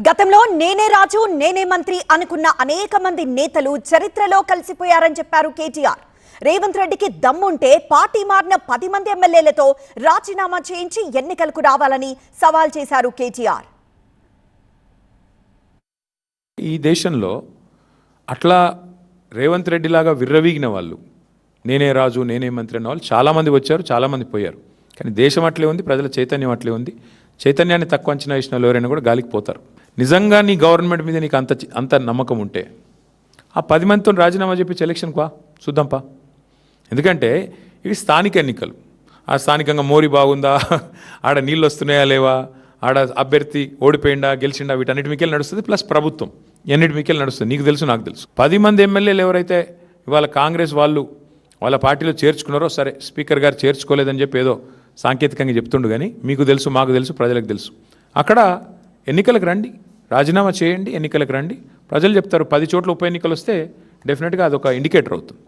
గతంలో నేనే రాజు నేనే మంత్రి అనుకున్న అనేక మంది నేతలు చరిత్రలో కలిసిపోయారని చెప్పారు కేటీఆర్. రేవంత్ రెడ్డికి దమ్ముంటే పార్టీ మారిన 10 మంది ఎమ్మెల్యేలతో రాజీనామా చేయించి ఎన్నికలకు రావాలని సవాల్ చేశారు కేటీఆర్. ఈ దేశంలో అట్లా రేవంత్ రెడ్డి లాగా విర్రవీగిన వాళ్ళు, నేనే రాజు నేనే మంత్రి అన్న వాళ్ళు చాలామంది వచ్చారు, చాలామంది పోయారు. కానీ దేశం అట్లే ఉంది, ప్రజల చైతన్యం అట్లే ఉంది. చైతన్యాన్ని తక్కువ అంచనా వేసిన వాళ్ళు ఎవరైనా కూడా గాలికి పోతారు. నిజంగా నీ గవర్నమెంట్ మీద నీకు అంత నమ్మకం ఉంటే ఆ 10 మందితో రాజీనామా చెప్పి ఎలక్షన్కి వా, చూద్దాంపా. ఎందుకంటే ఇవి స్థానిక ఎన్నికలు. ఆ స్థానికంగా మోరీ బాగుందా, ఆడ నీళ్ళు వస్తున్నాయా లేవా, ఆడ అభ్యర్థి ఓడిపోయిందా గెలిచిండా, వీటన్నిటి మీకెళ్ళి నడుస్తుంది. ప్లస్ ప్రభుత్వం ఎన్నిటి మీకెళ్ళి నడుస్తుంది. నీకు తెలుసు, నాకు తెలుసు. 10 మంది ఎమ్మెల్యేలు ఎవరైతే ఇవాళ కాంగ్రెస్ వాళ్ళు వాళ్ళ పార్టీలో చేర్చుకున్నారో, సరే స్పీకర్ గారు చేర్చుకోలేదని చెప్పి ఏదో సాంకేతికంగా చెప్తుండు, కానీ మీకు తెలుసు, మాకు తెలుసు, ప్రజలకు తెలుసు. అక్కడ ఎన్నికలకు రండి, రాజీనామా చేయండి, ఎన్నికలకు రండి. ప్రజలు చెప్తారు. 10 చోట్ల ఉప ఎన్నికలు వస్తే డెఫినెట్గా అదొక ఇండికేటర్ అవుతుంది.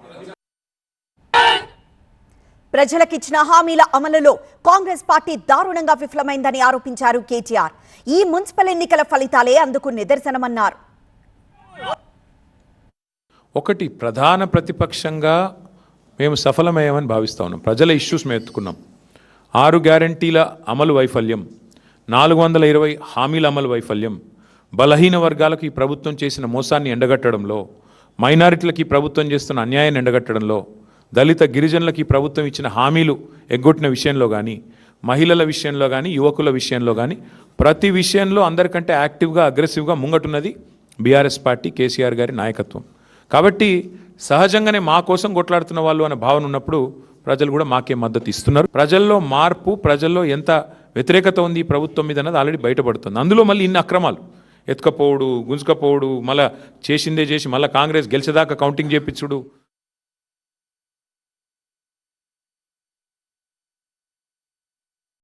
ప్రజలకిచ్చిన హామీల అమలులో కాంగ్రెస్ పార్టీ దారుణంగా విఫలమైందని ఆరోపించారు కేటీఆర్. ఈ మున్సిపల్ ఎన్నికల ఫలితాలే అందుకు నిదర్శనమన్నారు. ఒకటి, ప్రధాన ప్రతిపక్షంగా మేము సఫలమయ్యామని భావిస్తా ఉన్నాం. ప్రజల ఇష్యూస్ మేము ఎత్తుకున్నాం. 6 గ్యారంటీల అమలు వైఫల్యం, 420 హామీల అమలు వైఫల్యం, బలహీన వర్గాలకు ఈ ప్రభుత్వం చేసిన మోసాన్ని ఎండగట్టడంలో, మైనారిటీలకు ఈ ప్రభుత్వం చేస్తున్న అన్యాయాన్ని ఎండగట్టడంలో, దళిత గిరిజనులకు ఈ ప్రభుత్వం ఇచ్చిన హామీలు ఎగ్గొట్టిన విషయంలో కానీ, మహిళల విషయంలో కానీ, యువకుల విషయంలో కానీ, ప్రతి విషయంలో అందరికంటే యాక్టివ్గా, అగ్రెసివ్గా ముంగటున్నది బీఆర్ఎస్ పార్టీ, కేసీఆర్ గారి నాయకత్వం. కాబట్టి సహజంగానే మా కోసం కొట్లాడుతున్న వాళ్ళు అనే భావన ఉన్నప్పుడు ప్రజలు కూడా మాకే మద్దతు ఇస్తున్నారు. ప్రజల్లో మార్పు, ప్రజల్లో ఎంత వ్యతిరేకత ఉంది ఈ ప్రభుత్వం మీద అన్నది ఆల్రెడీ బయటపడుతుంది. అందులో మళ్ళీ ఇన్ని అక్రమాలు, ఎత్తుకపోవడు, గుంజుకపోవడు, మళ్ళీ చేసిందే చేసి మళ్ళీ కాంగ్రెస్ గెలిచేదాకా కౌంటింగ్ చేపించుడు.